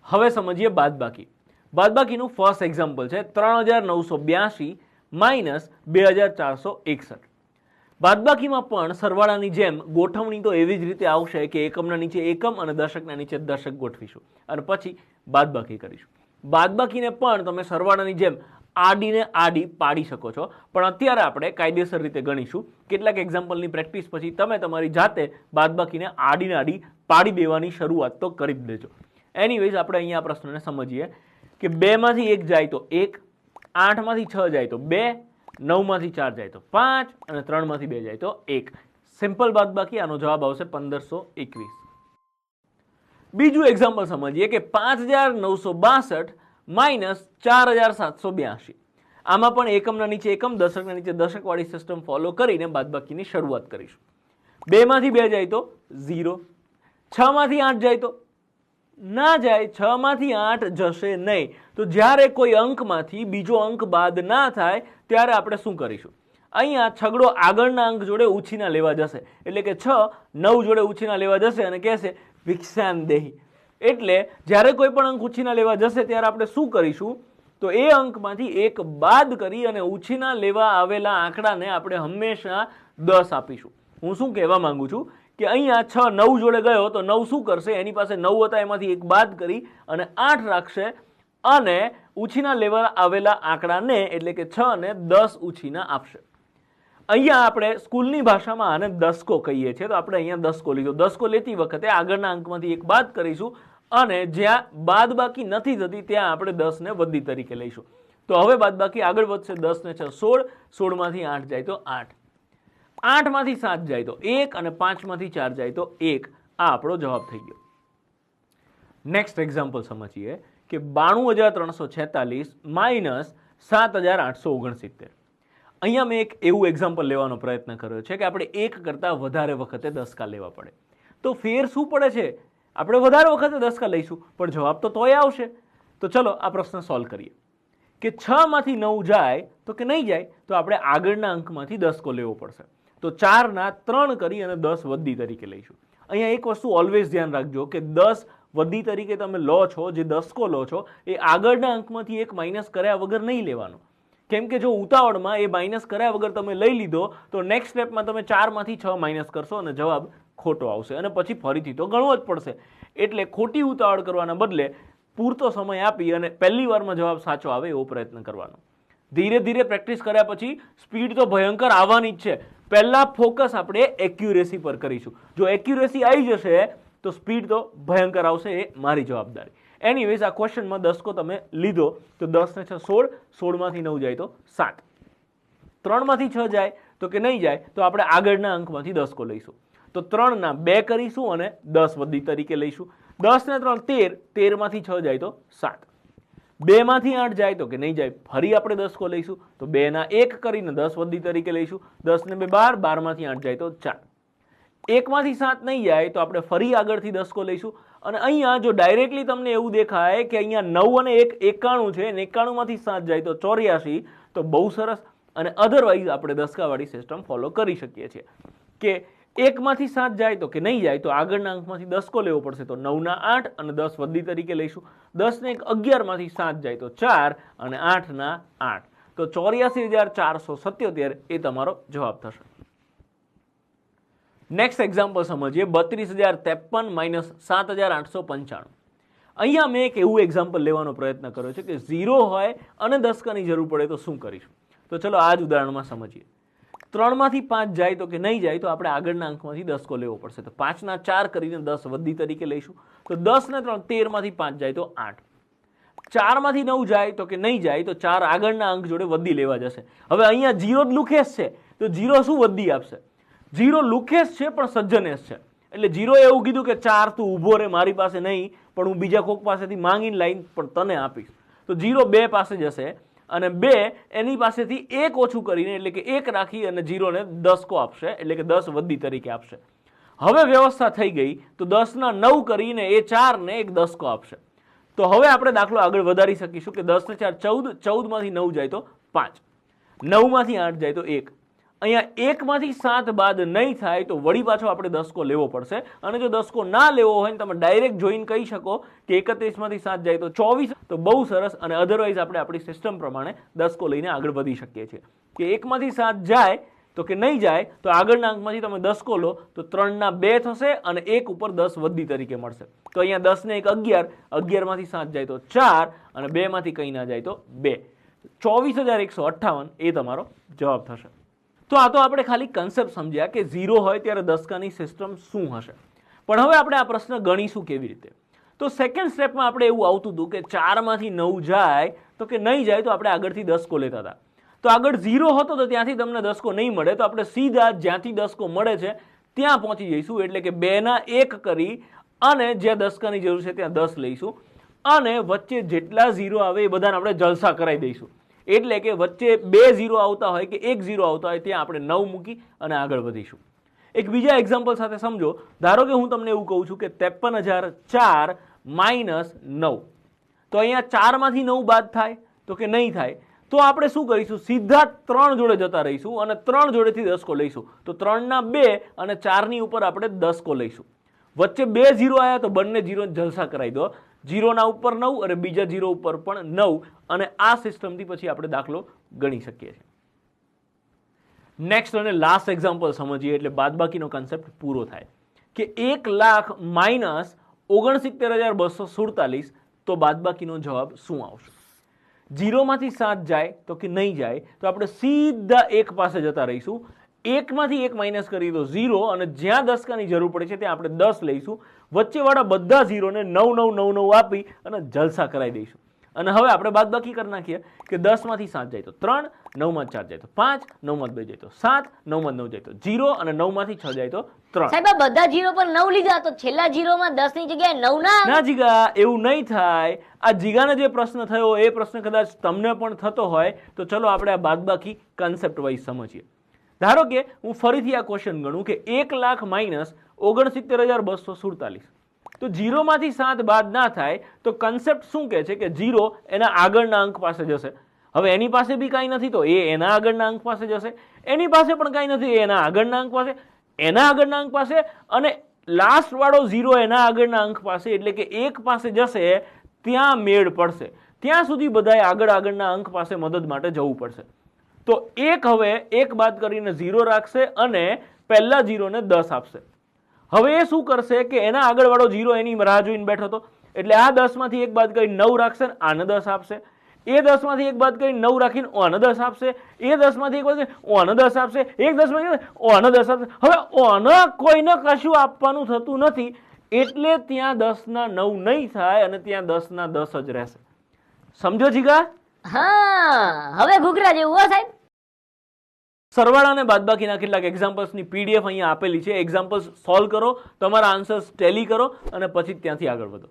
હવે સમજીએ બાદબાકી. બાદબાકીનું ફર્સ્ટ એક્ઝામ્પલ છે 3982 માઇનસ 2461. બાદબાકીમાં પણ સરવાળાની જેમ ગોઠવણી તો એવી જ રીતે આવશે કે એકમના નીચે એકમ અને દશકના નીચે દશક ગોઠવીશું અને પછી બાદબાકી કરીશું. બાદબાકીને પણ તમે સરવાળાની જેમ આડીને આડી પાડી શકો છો, પણ અત્યારે આપણે કાયદેસર રીતે ગણીશું. કેટલાક એક્ઝામ્પલની પ્રેક્ટિસ પછી તમે તમારી જાતે બાદબાકીને આડીને આડી પાડી દેવાની શરૂઆત તો કરી જ દેજો. એનીવેઝ આપણે અહીંયા આ પ્રશ્નને સમજીએ કે 2 માંથી 1 જાય તો 1, 8 માંથી 6 જાય તો 2, 9 માંથી 4 જાય તો 5 અને 3 માંથી 2 જાય તો 1. સિમ્પલ બાદબાકી. આનો જવાબ આવશે 1521. બીજું એક્ઝામ્પલ સમજીએ કે 5962 માઇનસ 4782. આમાં પણ એકમના નીચે એકમ દશકના નીચે દશક વાળી સિસ્ટમ ફોલો કરીને બાદબાકીની શરૂઆત કરીશું. 2 માંથી 2 જાય તો 0, 6 માંથી 8 જાય તો ના જાય, 6 માંથી 8 જશે નહીં. તો જ્યારે કોઈ અંકમાંથી બીજો અંક બાદ ના થાય ત્યારે આપણે શું કરીશું? અહીંયા છગડો આગળના અંક જોડે ઉછીના લેવા જશે, એટલે કે 6 9 જોડે ઉછીના લેવા જશે અને કહેશે વિક્ષાનદેહી. એટલે જ્યારે કોઈ પણ અંક ઉછીના લેવા જશે ત્યારે આપણે શું કરીશું? તો એ અંકમાંથી એક બાદ કરી અને ઉછીના લેવા આવેલા આંકડાને આપણે હંમેશા 10 આપીશું. હું શું કહેવા માંગુ છું કે અહીંયા 6 9 જોડે ગયો તો 9 શું કરશે? એની પાસે 9 હતા એમાંથી એક બાદ કરી અને 8 રાખશે અને ઉછીના લેવા આવેલા આંકડાને એટલે કે 6 ને 10 ઉછીના આપશે. અહીંયા આપણે સ્કૂલની ભાષામાં આને દસકો કહીએ છીએ, તો આપણે અહીંયા દસકો લીધો. દસકો લેતી વખતે આગળના અંકમાંથી એક બાદ કરીશું અને જ્યાં બાદબાકી નથી થતી ત્યાં આપણે 10 ને વધી તરીકે લઈશું. તો હવે બાદબાકી આગળ વધશે. 10 ને 6 16, 16 માંથી 8 જાય તો 8, 8 માંથી 7 જાય તો 1 અને 5 માંથી 4 જાય તો 1. આ આપણો જવાબ થઈ ગયો. નેક્સ્ટ એક્ઝામ્પલ સમજીએ કે 92346 માઇનસ 7869. અહીંયા મેં એક એવું એક્ઝામ્પલ લેવાનો પ્રયત્ન કર્યો છે કે આપણે એક કરતાં વધારે વખતે દસકા લેવા પડે. તો ફેર શું પડે છે? આપણે વધારે વખતે દસકા લઈશું પણ જવાબ તો તોય આવશે. તો ચલો આ પ્રશ્ન સોલ્વ કરીએ કે 6 માંથી 9 જાય તો કે નહીં જાય, તો આપણે આગળના અંકમાંથી દસકો લેવો પડશે. તો 4 ના 3 કરી અને 10 વધી તરીકે લઈશું. અહીંયા એક વસ્તુ ઓલવેઝ ધ્યાન રાખજો કે 10 વધી તરીકે તમે લો છો, જે દસકો લો છો એ આગળના અંકમાંથી એક માઇનસ કર્યા વગર નહીં લેવાનો. કેમ કે જો ઉતાવળમાં એ માઇનસ કર્યા વગર તમે લઈ લીધો તો નેક્સ્ટ સ્ટેપમાં તમે 4 માંથી 6 માઇનસ કરશો અને જવાબ ખોટો આવશે અને પછી ફરીથી તો ગણવો જ પડશે. એટલે ખોટી ઉતાવળ કરવાના બદલે પૂરતો સમય આપી અને પહેલી વારમાં જવાબ સાચો આવે એવો પ્રયત્ન કરવાનો. ધીરે ધીરે પ્રેક્ટિસ કર્યા પછી સ્પીડ તો ભયંકર આવવાની જ છે. પહેલા ફોકસ આપણે એક્યુરેસી પર કરીશું. જો એક્યુરેસી આવી જશે તો સ્પીડ તો ભયંકર આવશે, એ મારી જવાબદારી. એનીવેઝ આ ક્વેશ્ચનમાં દસકો તમે લીધો તો 10 ને 6 16, 16 માંથી 9 જાય તો 7, 3 માંથી 6 જાય તો કે નહીં જાય, તો આપણે આગળના અંકમાંથી દસકો લઈશું. તો 3 ના 2 કરીશું અને 10 વધી તરીકે લઈશું. 10 ને 3 13, 13 માંથી 6 જાય તો 7, 2 માંથી 8 જાય તો કે નહીં જાય, ફરી આપણે દસકો લઈશું. તો 2 ના 1 કરીને 10 વધી તરીકે લઈશું. 10 ને 2 12, 12 માંથી 8 જાય તો 4, 1 માંથી 7 નહીં જાય તો આપણે ફરી આગળથી દસકો લઈશું. અને અહીંયા જો ડાયરેક્ટલી તમને એવું દેખાય કે અહીંયા 9 અને 1 91 છે અને 91 માંથી 7 જાય તો 84, તો બહુ સરસ. અને અધરવાઇઝ આપણે દસકાવાળી સિસ્ટમ ફોલો કરી શકીએ છીએ કે 1 માંથી 7 જાય તો કે નહીં જાય, તો આગળના અંકમાંથી દસકો લેવો પડશે. તો 9 ના 8 અને 10 વધી તરીકે લઈશું. 10 ને 11 માંથી 7 જાય તો 4 અને 8 ના 8, તો 84,477 એ તમારો જવાબ થશે. નેક્સ્ટ એક્ઝામ્પલ સમજીએ 32,053 માઇનસ 7,895. અહીંયા મેં એક એવું એક્ઝામ્પલ લેવાનો પ્રયત્ન કર્યો છે કે 0 હોય અને દસકાની જરૂર પડે તો શું કરીશું. તો ચલો આ જ ઉદાહરણમાં સમજીએ. 3 માંથી 5 જાય તો કે નહીં જાય, તો આપણે આગળના અંકમાંથી દસકો લેવો પડશે. તો 5 ના 4 કરીને 10 વધી તરીકે લઈશું. તો 10 ને 3 13 માંથી 5 જાય તો 8, 4 માંથી 9 જાય તો કે નહીં જાય, તો 4 આગળના અંક જોડે વધી લેવા જશે. હવે અહીંયા 0 જ લુકેશ છે તો 0 શું વધી આપશે? 0 લુકેશ છે પણ સજ્જનેશ છે. એટલે 0 એવું કીધું કે 4 તું ઊભો રે, મારી પાસે નહીં પણ હું બીજા કોક પાસેથી માંગીને લાઈન પણ તને આપીશ. તો 0 2 પાસે જશે અને 2 એની પાસેથી 1 ઓછું કરીને એટલે કે 1 રાખી અને 0 ને દસકો આપશે, એટલે કે 10 વધી તરીકે આપશે. હવે વ્યવસ્થા થઈ ગઈ તો 10 ના 9 કરીને એ 4 ને એક દસકો આપશે. તો હવે આપણે દાખલો આગળ વધારી શકીશું કે 10 ને 4 14, 14 માંથી 9 જાય તો 5, 9 માંથી 8 જાય તો 1 અહીંયા 1 માંથી 7 બાદ નહીં થાય તો વળી પાછો આપણે દસકો લેવો પડશે, અને જો દસકો ના લેવો હોય ને તમે ડાયરેક્ટ જોઈને કહી શકો કે 31 માંથી 7 જાય તો 24, તો બહુ સરસ. અને અધરવાઇઝ આપણે આપણી સિસ્ટમ પ્રમાણે દસકો લઈને આગળ વધી શકીએ છીએ કે 1 માંથી 7 જાય તો કે નહીં જાય તો આગળના અંકમાંથી તમે દસકો લો તો 3 ના 2 થશે અને 1 ઉપર 10 વધી તરીકે મળશે. તો અહીંયા 10 ને 1 11, 11 માંથી 7 જાય તો 4 અને 2 માંથી કંઈ ના જાય તો 2. 24,158 એ તમારો જવાબ થશે. તો આ તો આપણે ખાલી કન્સેપ્ટ સમજ્યા કે 0 હોય ત્યારે દસકાની સિસ્ટમ શું હશે. પણ હવે આપણે આ પ્રશ્ન ગણીશું કેવી રીતે. તો સેકન્ડ સ્ટેપમાં આપણે એવું આવતું હતું કે 4 માંથી 9 જાય તો કે નહીં જાય તો આપણે આગળથી દસકો લેતા હતા. તો આગળ 0 હતો તો ત્યાંથી તમને દસકો નહીં મળે, તો આપણે સીધા જ્યાંથી દસકો મળે છે ત્યાં પહોંચી જઈશું, એટલે કે 2 ના 1 કરી અને જ્યાં દસકાની જરૂર છે ત્યાં 10 લઈશું અને વચ્ચે જેટલા 0 આવે એ બધાને આપણે જલસા કરાવી દઈશું. એટલે કે વચ્ચે 2 0 આવતા હોય કે 1 0 આવતા હોય ત્યાં આપણે 9 મૂકી અને આગળ વધીશું. એક બીજા એક્ઝામ્પલ સાથે સમજો. ધારો કે હું તમને એવું કહું છું કે 53,004 માઇનસ 9, તો અહીંયા 4 માંથી 9 બાદ થાય તો કે નહીં થાય. તો આપણે શું કરીશું, સીધા 3 જોડે જતા રહીશું અને 3 જોડેથી દસકો લઈશું. તો 3 ના 2 અને 4 ની ઉપર આપણે દસકો લઈશું. વચ્ચે 2 0 આવ્યા તો બંને 0 જલસા કરાવી દો. 0 ના ઉપર 9 અને બીજા 0 ઉપર પણ 9, અને આ સિસ્ટમથી પછી આપણે દાખલો ગણી શકીએ છીએ. નેક્સ્ટ અને લાસ્ટ એક્ઝામ્પલ સમજીએ એટલે બાદબાકીનો કન્સેપ્ટ પૂરો થાય કે 1 લાખ માઇનસ 69,247, તો બાદબાકીનો જવાબ શું આવશે. 0 માંથી 7 જાય તો કે નહીં જાય તો આપણે સીધા 1 પાસે જતા રહીશું. 1 માંથી 1 માઇનસ કરી દો 0, અને જ્યાં દસકાની જરૂર પડે છે ત્યાં આપણે 10 લઈશું. વચ્ચેવાળા બધા 0 ને 9 9 9 9 આપી અને જલસા કરાવી દઈશું. અને હવે આપણે બાદબાકી કરી નાખીએ કે 10 માંથી 7 જાય તો 3, 9 માં 4 જાય તો 5, 9 માં 2 જાય તો 7, 9 માં 9 જાય તો 0 અને 9 માંથી 6 જાય તો 3. સાહેબ આ બધા 0 પર 9 લીધા તો છેલ્લા 0 માં 10 ની જગ્યાએ 9 ના જીગા, એવું નહીં થાય. આ જીગાને જે પ્રશ્ન થયો એ પ્રશ્ન કદાચ તમને પણ થતો હોય તો ચલો આપણે આ બાદબાકી કન્સેપ્ટ વાઇઝ સમજીએ. ધારો કે હું ફરીથી આ ક્વેશ્ચન ગણું કે 1 લાખ માઇનસ 69,247, તો 0 માંથી 7 બાદ ના થાય તો કન્સેપ્ટ શું કહે છે કે 0 એના આગળના અંક પાસે જશે. હવે એની પાસે બી કાંઈ નથી તો એ એના આગળના અંક પાસે જશે, એની પાસે પણ કાંઈ નથી એના આગળના અંક પાસે, એના આગળના અંક પાસે, અને લાસ્ટ વાળો 0 એના આગળના અંક પાસે, એટલે કે 1 પાસે જશે ત્યાં મેળ પડશે. ત્યાં સુધી બધાએ આગળના અંક પાસે મદદ માટે જવું પડશે. તો 1 હવે 1 બાદ કરીને 0 રાખશે અને પહેલા 0 ને 10 આપશે. હવે એ શું કરશે કે એના આગળવાળો 0 એની રાહ જોઈને બેઠો હતો, એટલે આ 10 માંથી 1 બાદ કરીને 9 રાખશે, આને 10 આપશે. એ 10 માંથી 1 બાદ કરીને 9 રાખીને આને 10 આપશે. એ 10 માંથી 1 બાદ કરીને આને 10 આપશે. એક 10 માંથી આને 10 આપશે. હવે આને કોઈને કશું આપવાનું થતું નથી, એટલે ત્યાં 10 ના 9 નહીં થાય અને ત્યાં 10 ના 10 જ રહેશે. સમજો જીગા? હા, હવે ઘૂઘરા જેવું હો સાહેબ. સરવાળા અને બાદબાકીના કેટલાક એક્ઝામ્પલ્સની પીડીએફ અહીંયા આપેલી છે. એક્ઝામ્પલ્સ સોલ્વ કરો, તમારા આન્સર્સ ટેલી કરો અને પછી ત્યાંથી આગળ વધો.